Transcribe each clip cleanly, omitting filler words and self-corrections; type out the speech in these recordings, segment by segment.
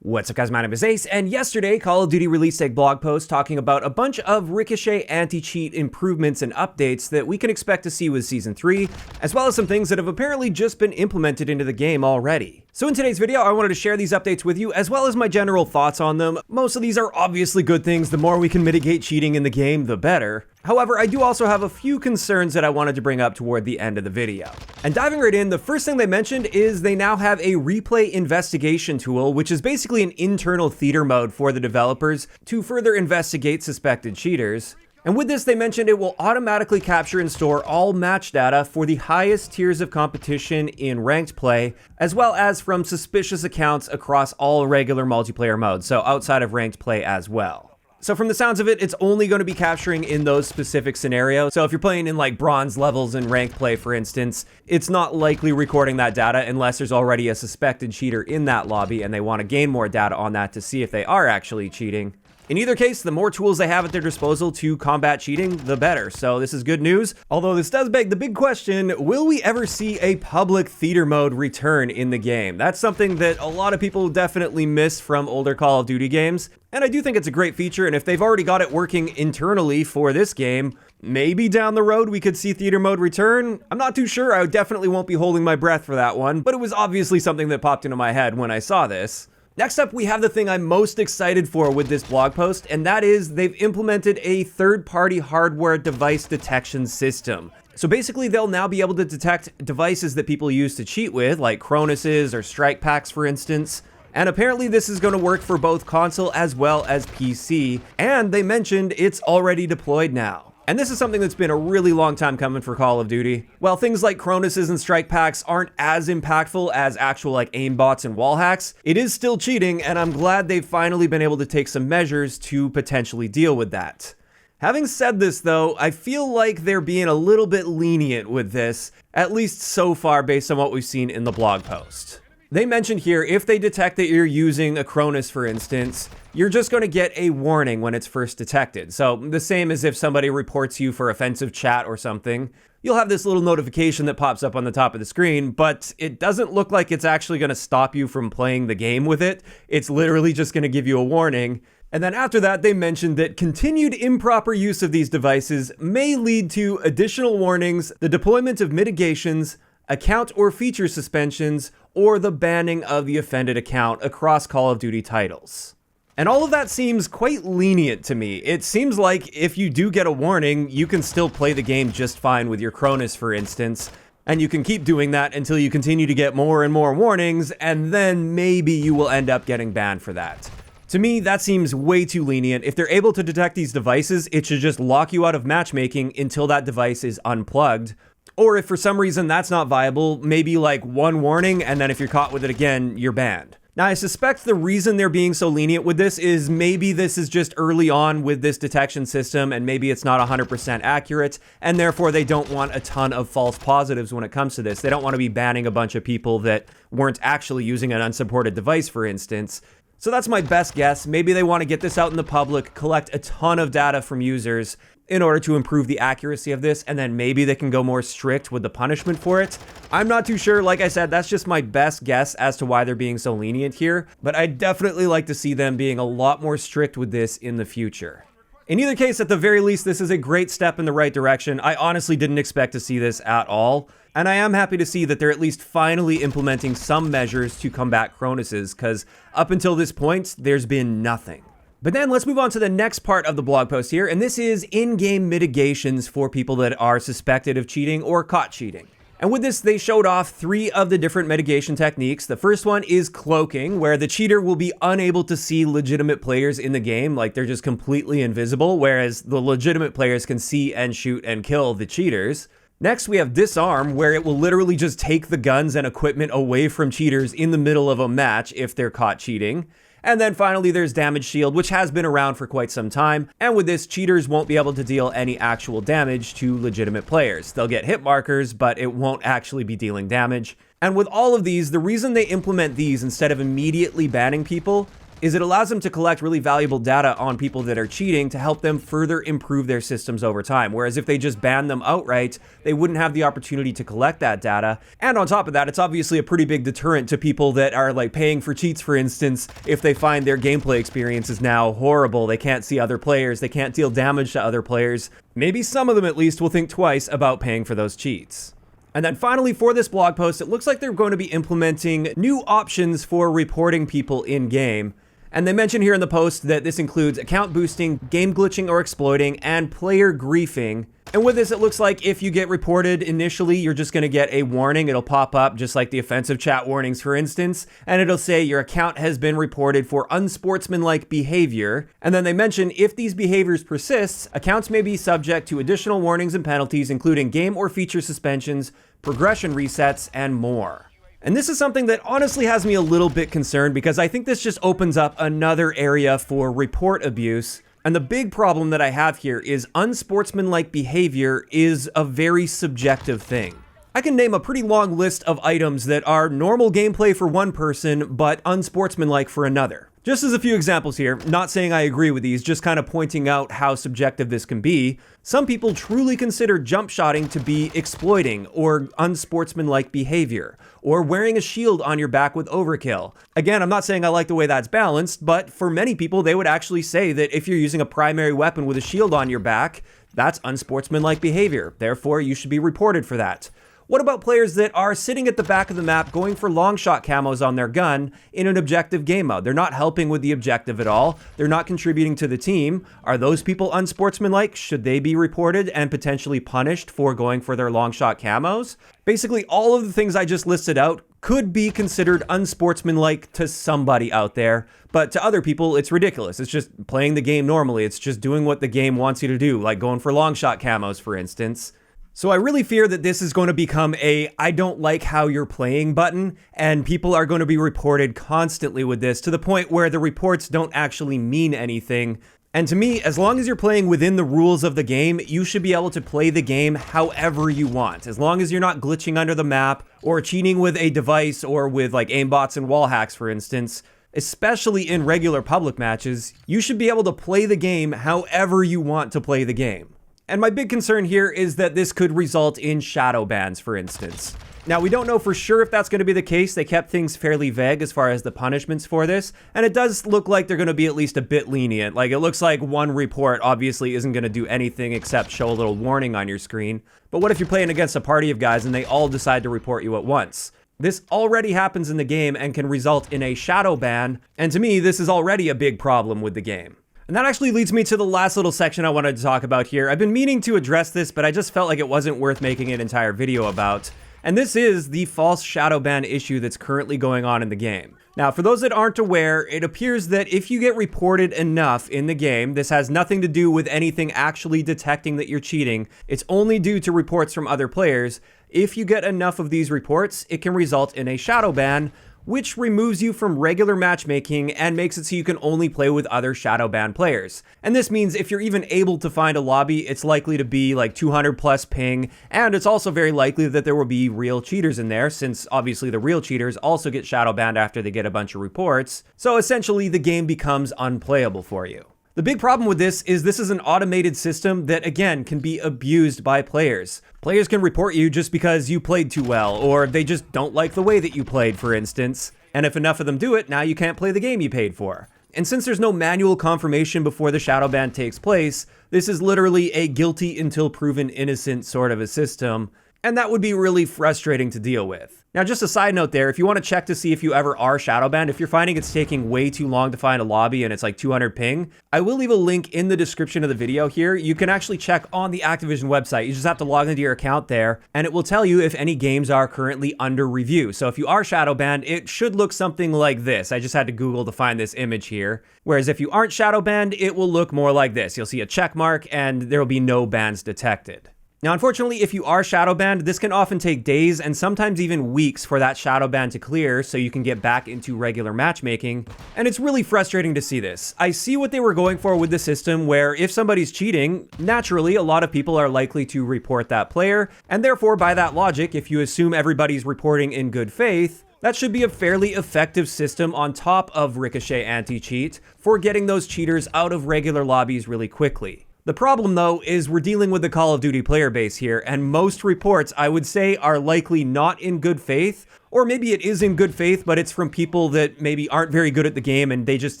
What's up guys, my name is Ace, and yesterday Call of Duty released a blog post talking about a bunch of Ricochet anti-cheat improvements and updates that we can expect to see with Season 3, as well as some things that have apparently just been implemented into the game already. So in today's video, I wanted to share these updates with you, as well as my general thoughts on them. Most of these are obviously good things. The more we can mitigate cheating in the game, the better. However, I do also have a few concerns that I wanted to bring up toward the end of the video. And diving right in, the first thing they mentioned is they now have a replay investigation tool, which is basically an internal theater mode for the developers to further investigate suspected cheaters. And with this, they mentioned it will automatically capture and store all match data for the highest tiers of competition in ranked play, as well as from suspicious accounts across all regular multiplayer modes, so outside of ranked play as well. So from the sounds of it, it's only going to be capturing in those specific scenarios. So if you're playing in like bronze levels in ranked play, for instance, it's not likely recording that data unless there's already a suspected cheater in that lobby and they want to gain more data on that to see if they are actually cheating. In either case, the more tools they have at their disposal to combat cheating, the better. So this is good news. Although this does beg the big question, will we ever see a public theater mode return in the game? That's something that a lot of people definitely miss from older Call of Duty games. And I do think it's a great feature, and if they've already got it working internally for this game, maybe down the road we could see theater mode return. I'm not too sure. I definitely won't be holding my breath for that one, but it was obviously something that popped into my head when I saw this. Next up, we have the thing I'm most excited for with this blog post, and that is they've implemented a third-party hardware device detection system. So basically, they'll now be able to detect devices that people use to cheat with, like Cronuses or strike packs, for instance. And apparently this is going to work for both console as well as PC, and they mentioned it's already deployed now. And this is something that's been a really long time coming for Call of Duty. While things like Cronuses and strike packs aren't as impactful as actual like aimbots and wall hacks, it is still cheating, and I'm glad they've finally been able to take some measures to potentially deal with that. Having said this though, I feel like they're being a little bit lenient with this, at least so far based on what we've seen in the blog post. They mentioned here, if they detect that you're using a Cronus, for instance, you're just going to get a warning when it's first detected. So the same as if somebody reports you for offensive chat or something. You'll have this little notification that pops up on the top of the screen, but it doesn't look like it's actually going to stop you from playing the game with it. It's literally just going to give you a warning. And then after that, they mentioned that continued improper use of these devices may lead to additional warnings, the deployment of mitigations, account or feature suspensions, or the banning of the offended account across Call of Duty titles. And all of that seems quite lenient to me. It seems like if you do get a warning, you can still play the game just fine with your Cronus, for instance, and you can keep doing that until you continue to get more and more warnings, and then maybe you will end up getting banned for that. To me, that seems way too lenient. If they're able to detect these devices, it should just lock you out of matchmaking until that device is unplugged. Or if for some reason that's not viable, maybe like one warning, and then if you're caught with it again, you're banned. Now, I suspect the reason they're being so lenient with this is maybe this is just early on with this detection system, and maybe it's not 100% accurate, and therefore they don't want a ton of false positives when it comes to this. They don't want to be banning a bunch of people that weren't actually using an unsupported device, for instance. So that's my best guess. Maybe they want to get this out in the public, collect a ton of data from users in order to improve the accuracy of this, and then maybe they can go more strict with the punishment for it. I'm not too sure. Like I said, that's just my best guess as to why they're being so lenient here, but I'd definitely like to see them being a lot more strict with this in the future. In either case, at the very least, this is a great step in the right direction. I honestly didn't expect to see this at all, and I am happy to see that they're at least finally implementing some measures to combat Cronuses, because up until this point, there's been nothing. But then let's move on to the next part of the blog post here, and this is in-game mitigations for people that are suspected of cheating or caught cheating. And with this, they showed off 3 of the different mitigation techniques. The first one is cloaking, where the cheater will be unable to see legitimate players in the game, like they're just completely invisible, whereas the legitimate players can see and shoot and kill the cheaters. Next, we have disarm, where it will literally just take the guns and equipment away from cheaters in the middle of a match if they're caught cheating. And then finally, there's damage shield, which has been around for quite some time. And with this, cheaters won't be able to deal any actual damage to legitimate players. They'll get hit markers, but it won't actually be dealing damage. And with all of these, the reason they implement these instead of immediately banning people is it allows them to collect really valuable data on people that are cheating to help them further improve their systems over time. Whereas if they just ban them outright, they wouldn't have the opportunity to collect that data. And on top of that, it's obviously a pretty big deterrent to people that are like paying for cheats, for instance, if they find their gameplay experience is now horrible. They can't see other players, they can't deal damage to other players. Maybe some of them at least will think twice about paying for those cheats. And then finally, for this blog post, it looks like they're going to be implementing new options for reporting people in-game. And they mention here in the post that this includes account boosting, game glitching or exploiting, and player griefing. And with this, it looks like if you get reported initially, you're just going to get a warning. It'll pop up just like the offensive chat warnings, for instance, and it'll say your account has been reported for unsportsmanlike behavior. And then they mention if these behaviors persist, accounts may be subject to additional warnings and penalties, including game or feature suspensions, progression resets, and more. And this is something that honestly has me a little bit concerned because I think this just opens up another area for report abuse. And the big problem that I have here is unsportsmanlike behavior is a very subjective thing. I can name a pretty long list of items that are normal gameplay for one person, but unsportsmanlike for another. Just as a few examples here, not saying I agree with these, just kind of pointing out how subjective this can be. Some people truly consider jump shotting to be exploiting or unsportsmanlike behavior, or wearing a shield on your back with overkill. Again, I'm not saying I like the way that's balanced, but for many people, they would actually say that if you're using a primary weapon with a shield on your back, that's unsportsmanlike behavior. Therefore, you should be reported for that. What about players that are sitting at the back of the map going for long shot camos on their gun in an objective game mode? They're not helping with the objective at all. They're not contributing to the team. Are those people unsportsmanlike? Should they be reported and potentially punished for going for their long shot camos? Basically, all of the things I just listed out could be considered unsportsmanlike to somebody out there, but to other people, it's ridiculous. It's just playing the game normally. It's just doing what the game wants you to do, like going for long shot camos, for instance. So I really fear that this is going to become a I don't like how you're playing button, and people are going to be reported constantly with this to the point where the reports don't actually mean anything. And to me, as long as you're playing within the rules of the game, you should be able to play the game however you want. As long as you're not glitching under the map or cheating with a device or with like aimbots and wall hacks, for instance, especially in regular public matches, you should be able to play the game however you want to play the game. And my big concern here is that this could result in shadow bans, for instance. Now, we don't know for sure if that's going to be the case. They kept things fairly vague as far as the punishments for this, and it does look like they're going to be at least a bit lenient. Like, it looks like one report obviously isn't going to do anything except show a little warning on your screen. But what if you're playing against a party of guys and they all decide to report you at once? This already happens in the game and can result in a shadow ban, and to me, this is already a big problem with the game. And that actually leads me to the last little section I wanted to talk about here. I've been meaning to address this, but I just felt like it wasn't worth making an entire video about. And this is the false shadow ban issue that's currently going on in the game. Now, for those that aren't aware, it appears that if you get reported enough in the game, this has nothing to do with anything actually detecting that you're cheating. It's only due to reports from other players. If you get enough of these reports, it can result in a shadow ban, which removes you from regular matchmaking and makes it so you can only play with other Shadowban players. And this means if you're even able to find a lobby, it's likely to be like 200 plus ping, and it's also very likely that there will be real cheaters in there, since obviously the real cheaters also get Shadowbanned after they get a bunch of reports. So essentially the game becomes unplayable for you. The big problem with this is an automated system that, again, can be abused by players. Players can report you just because you played too well, or they just don't like the way that you played, for instance. And if enough of them do it, now you can't play the game you paid for. And since there's no manual confirmation before the shadow ban takes place, this is literally a guilty until proven innocent sort of a system. And that would be really frustrating to deal with. Now, just a side note there, if you want to check to see if you ever are shadowbanned, if you're finding it's taking way too long to find a lobby and it's like 200 ping, I will leave a link in the description of the video here. You can actually check on the Activision website. You just have to log into your account there, and it will tell you if any games are currently under review. So if you are shadowbanned, it should look something like this. I just had to Google to find this image here. Whereas if you aren't shadowbanned, it will look more like this. You'll see a check mark, and there will be no bans detected. Now, unfortunately, if you are shadow banned, this can often take days and sometimes even weeks for that shadow ban to clear so you can get back into regular matchmaking. And it's really frustrating to see this. I see what they were going for with the system where if somebody's cheating, naturally, a lot of people are likely to report that player. And therefore, by that logic, if you assume everybody's reporting in good faith, That should be a fairly effective system on top of Ricochet anti-cheat for getting those cheaters out of regular lobbies really quickly. The problem, though, is we're dealing with the Call of Duty player base here, and most reports, I would say, are likely not in good faith, or maybe it is in good faith, but it's from people that maybe aren't very good at the game and they just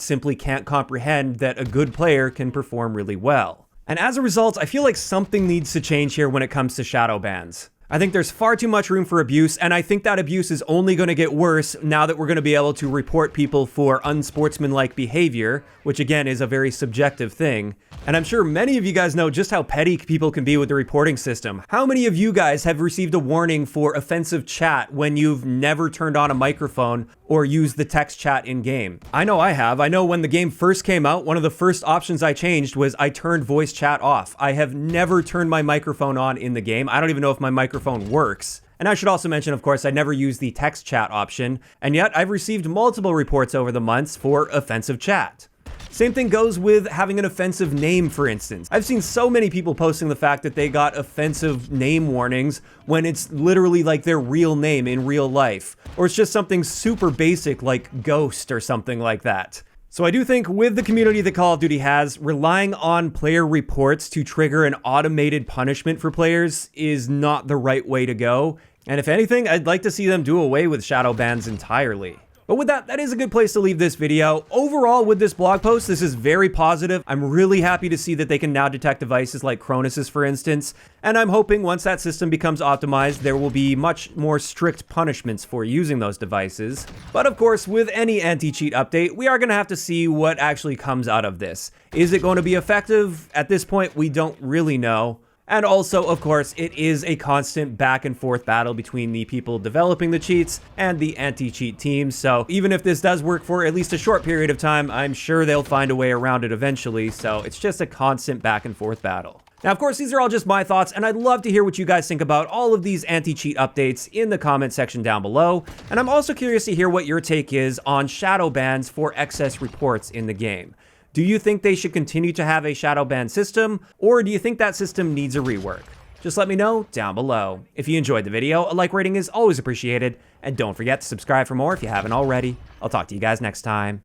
simply can't comprehend that a good player can perform really well. And as a result, I feel like something needs to change here when it comes to shadow bans. I think there's far too much room for abuse, and I think that abuse is only going to get worse now that we're going to be able to report people for unsportsmanlike behavior, which again is a very subjective thing. And I'm sure many of you guys know just how petty people can be with the reporting system. How many of you guys have received a warning for offensive chat when you've never turned on a microphone or used the text chat in-game? I know I have. I know when the game first came out, one of the first options I changed was I turned voice chat off. I have never turned my microphone on in the game. I don't even know if my microphone works. And I should also mention, of course, I never used the text chat option, and yet I've received multiple reports over the months for offensive chat. Same thing goes with having an offensive name, for instance. I've seen so many people posting the fact that they got offensive name warnings when it's literally like their real name in real life, or it's just something super basic like Ghost or something like that. So I do think with the community that Call of Duty has, relying on player reports to trigger an automated punishment for players is not the right way to go. And if anything, I'd like to see them do away with shadow bans entirely. But with that, that is a good place to leave this video. Overall, with this blog post, this is very positive. I'm really happy to see that they can now detect devices like Cronus's, for instance. And I'm hoping once that system becomes optimized, there will be much more strict punishments for using those devices. But of course, with any anti-cheat update, we are going to have to see what actually comes out of this. Is it going to be effective? At this point, we don't really know. And also, of course, it is a constant back and forth battle between the people developing the cheats and the anti-cheat teams. So even if this does work for at least a short period of time, I'm sure they'll find a way around it eventually. So it's just a constant back and forth battle. Now, of course, these are all just my thoughts, and I'd love to hear what you guys think about all of these anti-cheat updates in the comment section down below. And I'm also curious to hear what your take is on shadow bans for excess reports in the game. Do you think they should continue to have a shadow ban system, or do you think that system needs a rework? Just let me know down below. If you enjoyed the video, a like rating is always appreciated, and don't forget to subscribe for more if you haven't already. I'll talk to you guys next time.